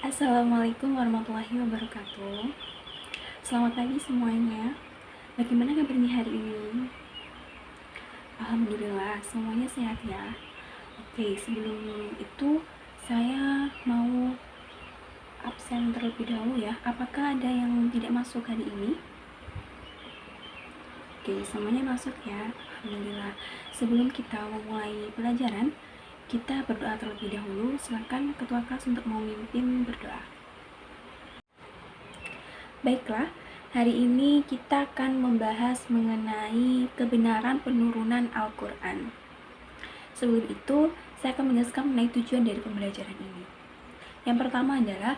Assalamualaikum warahmatullahi wabarakatuh. Selamat pagi semuanya. Bagaimana kabarnya hari ini? Alhamdulillah semuanya sehat ya. Oke, sebelum itu saya mau absen terlebih dahulu ya. Apakah ada yang tidak masuk hari ini? Oke, semuanya masuk ya. Alhamdulillah. Sebelum kita memulai pelajaran, kita berdoa terlebih dahulu. Silakan ketua kelas untuk memimpin berdoa. Baiklah, hari ini kita akan membahas mengenai kebenaran penurunan Al-Quran. Sebelum itu, saya akan menjelaskan mengenai tujuan dari pembelajaran ini. Yang pertama adalah,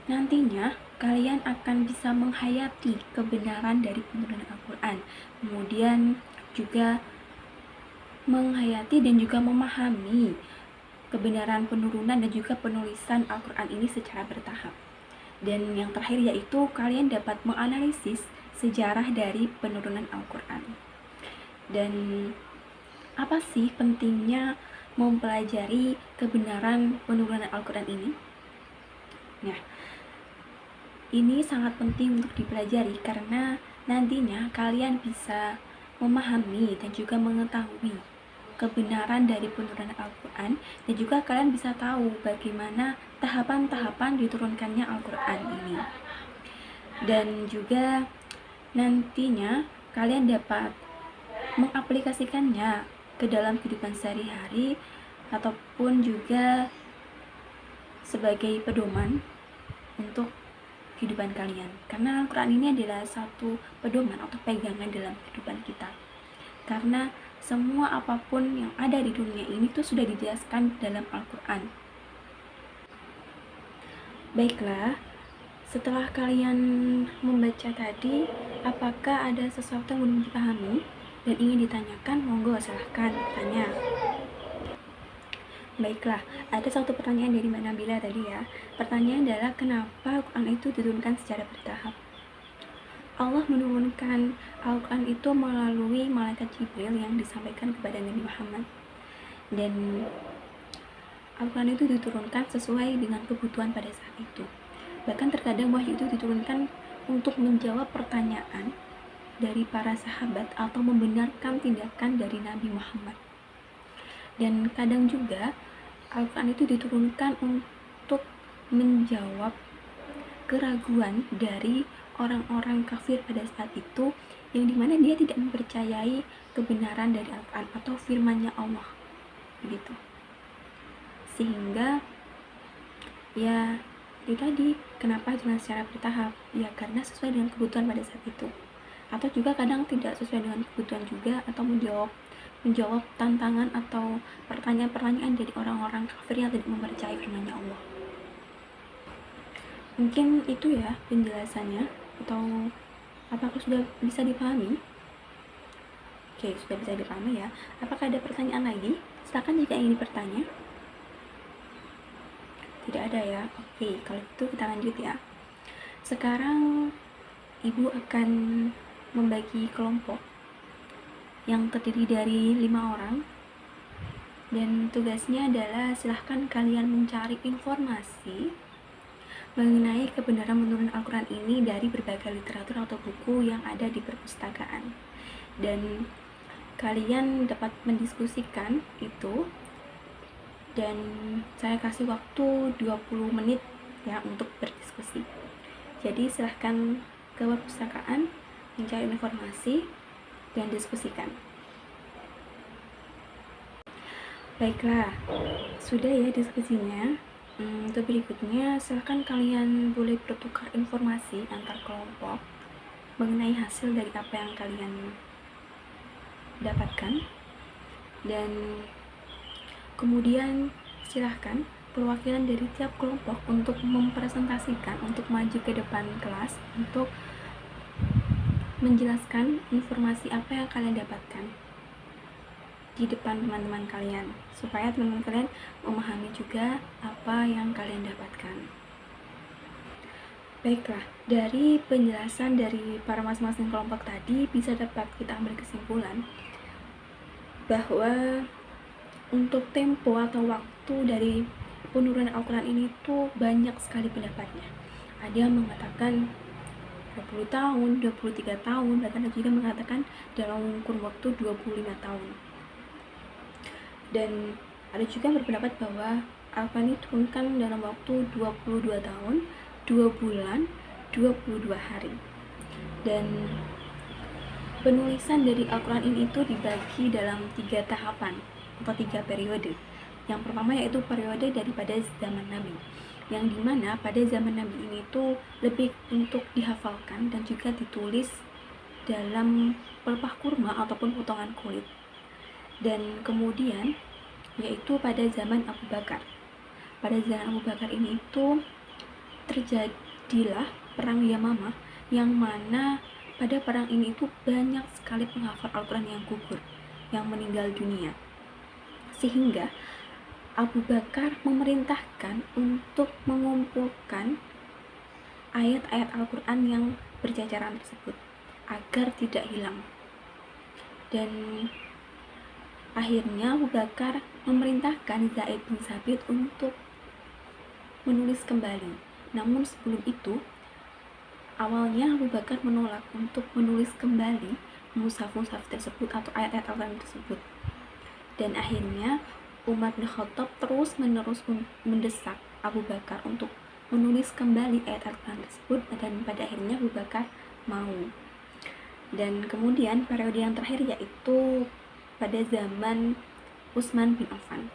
nantinya kalian akan bisa menghayati kebenaran dari penurunan Al-Quran. Kemudian juga menghayati dan juga memahami kebenaran penurunan dan juga penulisan Al-Quran ini secara bertahap. Dan yang terakhir yaitu kalian dapat menganalisis sejarah dari penurunan Al-Quran. Dan apa sih pentingnya mempelajari kebenaran penurunan Al-Quran ini? Nah, ini sangat penting untuk dipelajari karena nantinya kalian bisa memahami dan juga mengetahui kebenaran dari penurunan Al-Quran, dan juga kalian bisa tahu bagaimana tahapan-tahapan diturunkannya Al-Quran ini. Dan juga nantinya kalian dapat mengaplikasikannya ke dalam kehidupan sehari-hari ataupun juga sebagai pedoman untuk kehidupan kalian. Karena Al-Quran ini adalah satu pedoman atau pegangan dalam kehidupan kita. Karena semua apapun yang ada di dunia ini tuh sudah dijelaskan dalam Al-Quran. Baiklah, setelah kalian membaca tadi, apakah ada sesuatu yang belum dipahami dan ingin ditanyakan? Monggo silahkan bertanya. Baiklah, ada satu pertanyaan dari Mbak Nabila tadi ya. Pertanyaan adalah, kenapa Al-Quran itu diturunkan secara bertahap? Allah menurunkan Al-Quran itu melalui malaikat Jibril yang disampaikan kepada Nabi Muhammad. Dan Al-Quran itu diturunkan sesuai dengan kebutuhan pada saat itu. Bahkan terkadang wahyu itu diturunkan untuk menjawab pertanyaan dari para sahabat atau membenarkan tindakan dari Nabi Muhammad. Dan kadang juga Al-Quran itu diturunkan untuk menjawab keraguan dari orang-orang kafir pada saat itu, yang dimana dia tidak mempercayai kebenaran dari Al-Quran atau firman-Nya Allah begitu. Sehingga ya itu tadi, kenapa dengan secara bertahap? Ya karena sesuai dengan kebutuhan pada saat itu, atau juga kadang tidak sesuai dengan kebutuhan juga, atau menjawab tantangan atau pertanyaan-pertanyaan dari orang-orang kafir yang tidak mempercayai firman-Nya Allah. Mungkin itu ya penjelasannya, atau apakah sudah bisa dipahami? Oke, sudah bisa dipahami ya. Apakah ada pertanyaan lagi? Silakan jika ingin bertanya. Tidak ada ya. Oke, kalau itu kita lanjut ya. Sekarang Ibu akan membagi kelompok yang terdiri dari 5 orang, dan tugasnya adalah silahkan kalian mencari informasi mengenai kebenaran menurun Al-Quran ini dari berbagai literatur atau buku yang ada di perpustakaan. Dan kalian dapat mendiskusikan itu, dan saya kasih waktu 20 menit ya untuk berdiskusi. Jadi silahkan ke perpustakaan, mencari informasi, dan diskusikan. Baiklah, sudah ya diskusinya. Untuk berikutnya, silahkan kalian boleh bertukar informasi antar kelompok mengenai hasil dari apa yang kalian dapatkan. Dan kemudian silahkan perwakilan dari tiap kelompok untuk mempresentasikan, untuk maju ke depan kelas untuk menjelaskan informasi apa yang kalian dapatkan di depan teman-teman kalian, supaya teman-teman kalian memahami juga apa yang kalian dapatkan. Baiklah, dari penjelasan dari para masing-masing kelompok tadi bisa dapat kita ambil kesimpulan bahwa untuk tempo atau waktu dari penurunan Al-Quran ini tuh banyak sekali pendapatnya. Ada yang mengatakan 20 tahun, 23 tahun, bahkan ada juga mengatakan dalam kurun waktu 25 tahun. Dan ada juga berpendapat bahwa Al-Quran diturunkan dalam waktu 22 tahun, 2 bulan, 22 hari. Dan penulisan dari Al-Quran ini itu dibagi dalam 3 tahapan atau 3 periode. Yang pertama yaitu periode daripada zaman Nabi, yang dimana pada zaman Nabi ini tuh lebih untuk dihafalkan dan juga ditulis dalam pelepah kurma ataupun potongan kulit. Dan kemudian yaitu pada zaman Abu Bakar. Pada zaman Abu Bakar ini tuh terjadilah perang Yamamah, yang mana pada perang ini tuh banyak sekali penghafal Al-Quran yang gugur, yang meninggal dunia. Sehingga Abu Bakar memerintahkan untuk mengumpulkan ayat-ayat Al-Quran yang berjajaran tersebut agar tidak hilang. Dan akhirnya Abu Bakar memerintahkan Zaid bin Sabit untuk menulis kembali. Namun sebelum itu, awalnya Abu Bakar menolak untuk menulis kembali mushaf-mushaf tersebut atau ayat-ayat Al-Quran tersebut. Dan akhirnya Umar bin Khattab terus-menerus mendesak Abu Bakar untuk menulis kembali ayat Al-Quran tersebut, dan pada akhirnya Abu Bakar mau. Dan kemudian periode yang terakhir yaitu pada zaman Utsman bin Affan,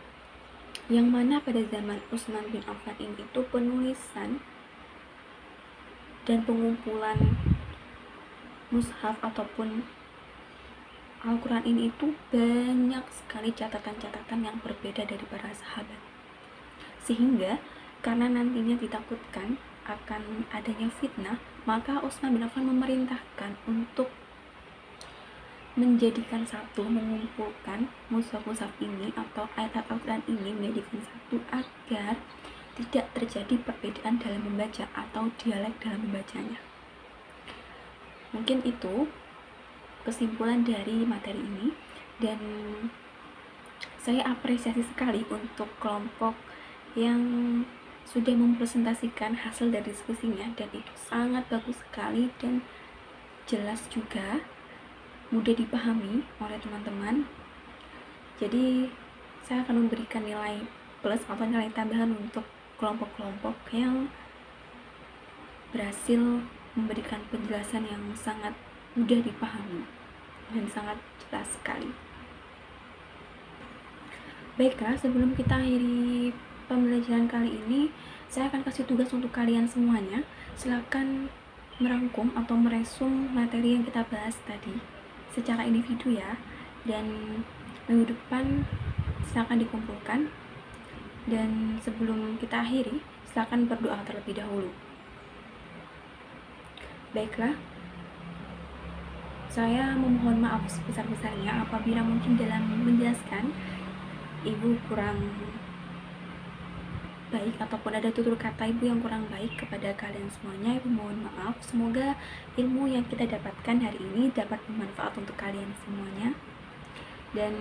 yang mana pada zaman Utsman bin Affan ini itu penulisan dan pengumpulan mushaf ataupun Al-Quran ini itu banyak sekali catatan-catatan yang berbeda dari para sahabat. Sehingga karena nantinya ditakutkan akan adanya fitnah, maka Utsman bin Affan memerintahkan untuk menjadikan satu, mengumpulkan mushaf-mushaf ini atau ayat Al-Quran ini menjadikan satu agar tidak terjadi perbedaan dalam membaca atau dialek dalam membacanya. Mungkin itu kesimpulan dari materi ini, dan saya apresiasi sekali untuk kelompok yang sudah mempresentasikan hasil dari diskusinya, dan itu sangat bagus sekali dan jelas juga, mudah dipahami oleh teman-teman. Jadi saya akan memberikan nilai plus atau nilai tambahan untuk kelompok-kelompok yang berhasil memberikan penjelasan yang sangat mudah dipahami dan sangat jelas sekali. Baiklah, sebelum kita akhiri pembelajaran kali ini, saya akan kasih tugas untuk kalian semuanya. Silakan merangkum atau meresum materi yang kita bahas tadi secara individu ya, dan minggu depan silakan dikumpulkan. Dan sebelum kita akhiri, silakan berdoa terlebih dahulu. Baiklah, saya memohon maaf sebesar-besarnya apabila mungkin dalam menjelaskan ibu kurang baik ataupun ada tutur kata ibu yang kurang baik kepada kalian semuanya. Ibu mohon maaf. Semoga ilmu yang kita dapatkan hari ini dapat bermanfaat untuk kalian semuanya, dan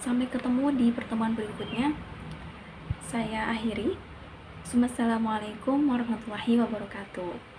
sampai ketemu di pertemuan berikutnya. Saya akhiri. Wassalamualaikum warahmatullahi wabarakatuh.